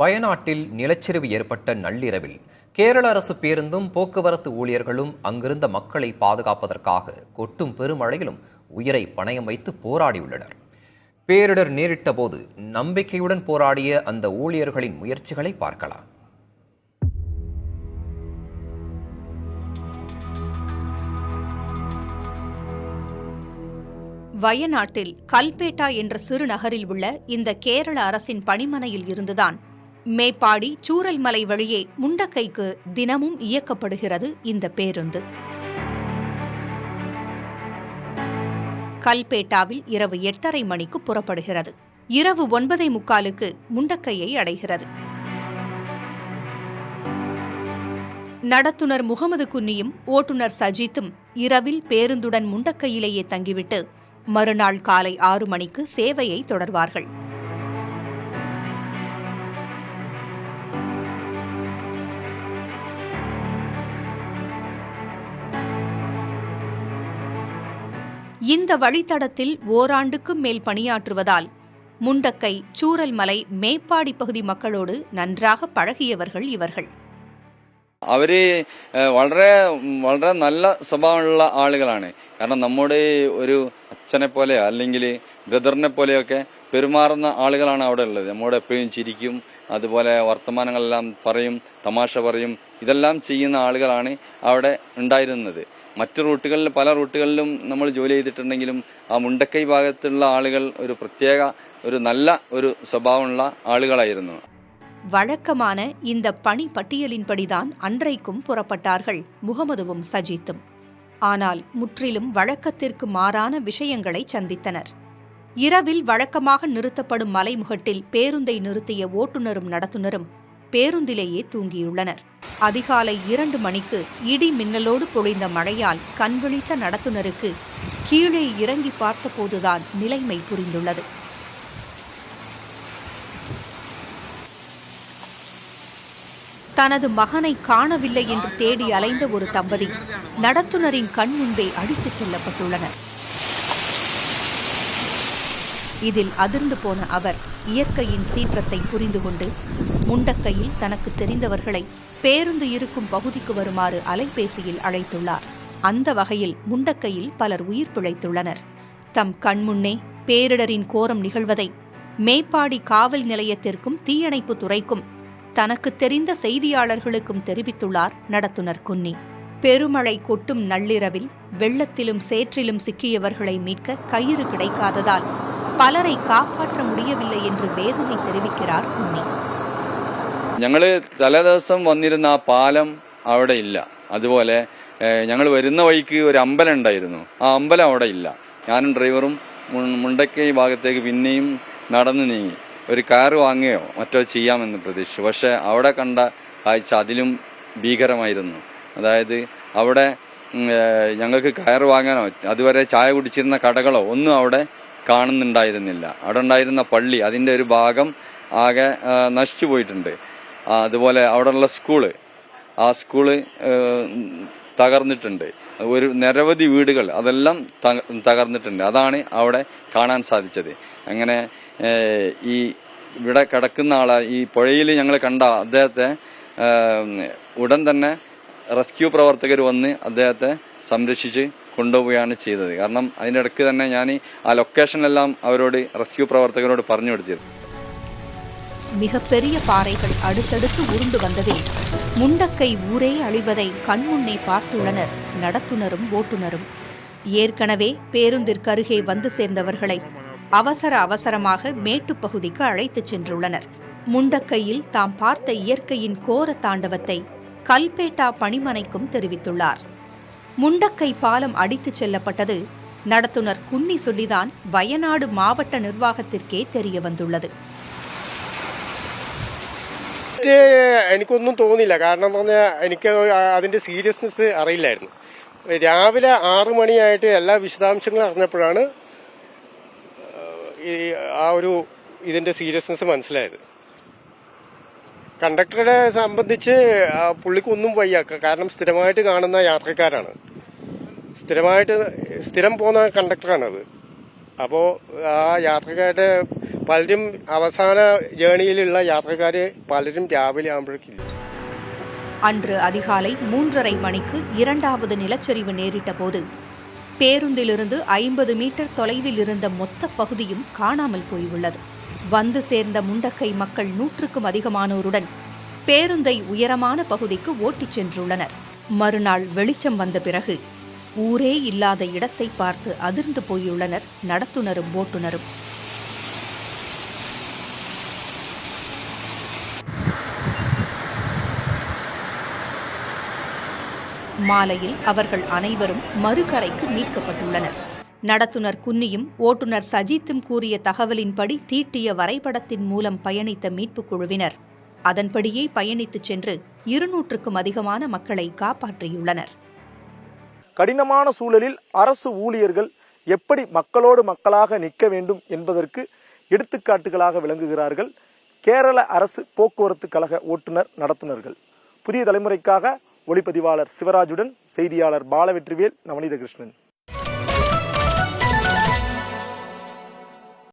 வயநாட்டில் நிலச்சரிவு ஏற்பட்ட நள்ளிரவில் கேரள அரசு பேருந்தும் போக்குவரத்து ஊழியர்களும் அங்கிருந்த மக்களை பாதுகாப்பதற்காக கொட்டும் பெருமழையிலும் உயிரை பணயம் வைத்து போராடியுள்ளனர். பேரிடர் நேரிட்ட போது நம்பிக்கையுடன் போராடிய அந்த ஊழியர்களின் முயற்சிகளை பார்க்கலாம். வயநாட்டில் கல்பேட்டா என்ற சிறு நகரில் உள்ள இந்த கேரள அரசின் பணிமனையில் இருந்துதான் மேப்பாடி சூரல்மலை வழியே முண்டக்கைக்கு தினமும் இயக்கப்படுகிறது இந்த பேருந்து. கல்பேட்டாவில் இரவு 8:30 மணிக்கு புறப்படுகிறது. இரவு 9:45க்கு முண்டக்கையை அடைகிறது. நடத்துனர் முகமது குன்னியும் ஓட்டுநர் சஜித்தும் இரவில் பேருந்துடன் முண்டக்கையிலேயே தங்கிவிட்டு மறுநாள் காலை 6 மணிக்கு சேவையை தொடர்வார்கள். இந்த வழித்தடத்தில் ஓராண்டுக்கும் மேல் பணியாற்றுவதால் முண்டக்கை, சூரல்மலை, മേപ്പാടി പകുതി மக்களோடு நன்றாக பழகியவர்கள் இவர்கள். അവര് വളരെ വളരെ നല്ല സ്വഭാവമുള്ള ആളുകളാണ്. കാരണം നമ്മുടെ ഒരു അച്ഛനെ പോലെ അല്ലെങ്കിൽ ബ്രദറിനെ പോലെയൊക്കെ പെരുമാറുന്ന ആളുകളാണ് അവിടെ ഉള്ളത്. നമ്മോട് എപ്പോഴും ചിരിക്കും, അതുപോലെ വർത്തമാനങ്ങളെല്ലാം പറയും, തമാശ പറയും. ഇതെല്ലാം ചെയ്യുന്ന ആളുകളാണ് അവിടെ ഉണ്ടായിരുന്നത്. മറ്റു റൂട്ടുകളിൽ പല റൂട്ടുകളിലും നമ്മൾ ജോലി ചെയ്തിട്ടുണ്ടെങ്കിലും ആ മുണ്ടക്കൈ ഭാഗത്തുള്ള ആളുകൾ ഒരു പ്രത്യേക ഒരു നല്ല ഒരു സ്വഭാവമുള്ള ആളുകളായിരുന്നു. வழக்கமான இந்த பணி பட்டியலின்படிதான் அன்றைக்கும் புறப்பட்டார்கள் முகமதுவும் சஜித்தும். ஆனால் முற்றிலும் வழக்கத்திற்கு மாறான விஷயங்களை சந்தித்தனர். இரவில் வழக்கமாக நிறுத்தப்படும் மலைமுகட்டில் பேருந்தை நிறுத்திய ஓட்டுநரும் நடத்துனரும் பேருந்திலேயே தூங்கியுள்ளனர். அதிகாலை 2 மணிக்கு இடி மின்னலோடு பொழிந்த மழையால் கண்விழித்த நடத்துனருக்கு கீழே இறங்கி பார்த்தபோதுதான் நிலைமை புரிந்துள்ளது. தனது மகனை காணவில்லை என்று தேடி அலைந்த ஒரு தம்பதி நடத்துனரின் கண் முன்பே அடித்துச் செல்லப்பட்டுள்ளனர். இதில் அதிர்ந்து போன அவர் இயற்கையின் சீற்றத்தை புரிந்து கொண்டு முண்டக்கையில் தனக்கு தெரிந்தவர்களை பேருந்து இருக்கும் பகுதிக்கு வருமாறு அலைபேசியில் அழைத்துள்ளார். அந்த வகையில் முண்டக்கையில் பலர் உயிர் பிழைத்துள்ளனர். தம் கண்முன்னே பேரிடரின் கோரம் நிகழ்வதை மேப்பாடி காவல் நிலையத்திற்கும் தீயணைப்பு துறைக்கும் தனக்கு தெரிந்த செய்தியாளர்களுக்கும் தெரிவித்துள்ளார் நடத்துனர் குன்னி. பெருமழை கொட்டும் நள்ளிரவில் வெள்ளத்திலும் சேற்றிலும் சிக்கியவர்களை மீட்க கயிறு கிடைக்காததால் പലരെ കാപ്പാற்ற முடியவில்லை என்று വേദന தெரிவிக்கிறார் കുന്നി. ഞങ്ങൾ തലേദിവസം വന്നിരുന്ന ആ പാലം അവിടെ ഇല്ല. അതുപോലെ ഞങ്ങൾ വരുന്ന വഴിക്ക് ഒരു അമ്പലം ഉണ്ടായിരുന്നു, ആ അമ്പലം അവിടെ ഇല്ല. ഞാനും ഡ്രൈവറും മുണ്ടക്കൈ ഭാഗത്തേക്ക് പിന്നെയും നടന്നു നീങ്ങി ഒരു കാർ വാങ്ങുകയോ മറ്റോ ചെയ്യാമെന്ന് പ്രതീക്ഷിച്ചു. പക്ഷെ അവിടെ കണ്ട കാഴ്ച അതിലും ഭീകരമായിരുന്നു. അതായത് അവിടെ ഞങ്ങൾക്ക് കയർ വാങ്ങാനോ അതുവരെ ചായ കുടിച്ചിരുന്ന കടകളോ ഒന്നും അവിടെ കാണുന്നുണ്ടായിരുന്നില്ല. അവിടെ ഉണ്ടായിരുന്ന പള്ളി അതിൻ്റെ ഒരു ഭാഗം ആകെ നശിച്ചു പോയിട്ടുണ്ട്. അതുപോലെ അവിടെയുള്ള ആ സ്കൂള് തകർന്നിട്ടുണ്ട്. ഒരു നിരവധി വീടുകൾ അതെല്ലാം തകർന്നിട്ടുണ്ട്. അതാണ് അവിടെ കാണാൻ സാധിച്ചത്. അങ്ങനെ ഈ ഇവിടെ കിടക്കുന്ന ആളെ ഈ പുഴയിൽ ഞങ്ങൾ കണ്ട അദ്ദേഹത്തെ ഉടൻ തന്നെ റെസ്ക്യൂ പ്രവർത്തകർ വന്ന് അദ്ദേഹത്തെ സംരക്ഷിച്ച് കൊണ്ടുപോവുകയാണ് ചെയ്തത്. കാരണം അതിൻ്റെ ഇടയ്ക്ക് തന്നെ ഞാൻ ആ ലൊക്കേഷനിലെല്ലാം അവരോട് റെസ്ക്യൂ പ്രവർത്തകരോട് പറഞ്ഞു കൊടുത്തിരുന്നു. மிகப்பெரிய பாறைகள் அடுத்தடுத்து உருண்டு வந்ததில் முண்டக்கை ஊரே அழிவதை கண்முன்னே பார்த்துள்ளனர் நடத்துனரும் ஓட்டுநரும். ஏற்கனவே பேருந்திற்கருகே வந்து சேர்ந்தவர்களை அவசரமாக மேட்டுப்பகுதிக்கு அழைத்துச் சென்றுள்ளனர். முண்டக்கையில் தாம் பார்த்த இயற்கையின் கோர தாண்டவத்தை கல்பேட்டா பணிமனைக்கும் தெரிவித்துள்ளார். முண்டக்கை பாலம் அடித்துச் செல்லப்பட்டது நடத்துனர் குன்னி சொல்லிதான் வயநாடு மாவட்ட நிர்வாகத்திற்கே தெரிய வந்துள்ளது. എനിക്കൊന്നും തോന്നിയില്ല. കാരണം എന്ന് പറഞ്ഞാൽ എനിക്ക് അതിന്റെ സീരിയസ്നെസ് അറിയില്ലായിരുന്നു. രാവിലെ 6 മണിയായിട്ട് എല്ലാ വിശദാംശങ്ങളും അറിഞ്ഞപ്പോഴാണ് ആ ഒരു ഇതിന്റെ സീരിയസ്നെസ് മനസ്സിലായത്. കണ്ടക്ടറെ സംബന്ധിച്ച് പുള്ളിക്കൊന്നും വയ്യ. കാരണം സ്ഥിരമായിട്ട് കാണുന്ന യാത്രക്കാരാണ്, സ്ഥിരം പോകുന്ന കണ്ടക്ടറാണത്. അപ്പോൾ ആ യാത്രക്കാരുടെ പലരും അവസാന ജേണിയിലുള്ള യാത്രക്കാര് പലരും രാവിലെ ആകുമ്പോഴേക്കില്ല. அன்று அதிகாலை 3:30 மணிக்கு இரண்டாவது நிலச்சரிவு நேரிட்ட போது பேருந்திலிருந்து 50 மீட்டர் தொலைவில் இருந்த மொத்த பகுதியும் காணாமல் போயுள்ளது. வந்து சேர்ந்த முண்டக்கை மக்கள் 100க்கும் அதிகமானோருடன் பேருந்தை உயரமான பகுதிக்கு ஓட்டிச் சென்றுள்ளனர். மறுநாள் வெளிச்சம் வந்த பிறகு ஊரே இல்லாத இடத்தை பார்த்து அதிர்ந்து போயுள்ளனர் நடத்துனரும் ஓட்டுநரும். மாலையில் அவர்கள் அனைவரும் மறுகரைக்கு மீட்கப்பட்டுள்ளனர். நடத்துனர் குன்னியும் ஓட்டுநர் சஜித்தும் கூறிய தகவலின்படி தீட்டிய வரைபடத்தின் மூலம் பயணித்த மீட்புக் குழுவினர் அதன்படியே பயணித்துச் சென்று 200க்கும் அதிகமான மக்களை காப்பாற்றியுள்ளனர். கடினமான சூழலில் அரசு ஊழியர்கள் எப்படி மக்களோடு மக்களாக நிற்க வேண்டும் என்பதற்கு எடுத்துக்காட்டுகளாக விளங்குகிறார்கள் கேரள அரசு போக்குவரத்து கழக ஓட்டுநர் நடத்துனர்கள். புதிய தலைமுறைக்காக ஒளிப்பதிவாளர் சிவராஜுடன் செய்தியாளர் பாலவெற்றிவேல், நவநீத கிருஷ்ணன்.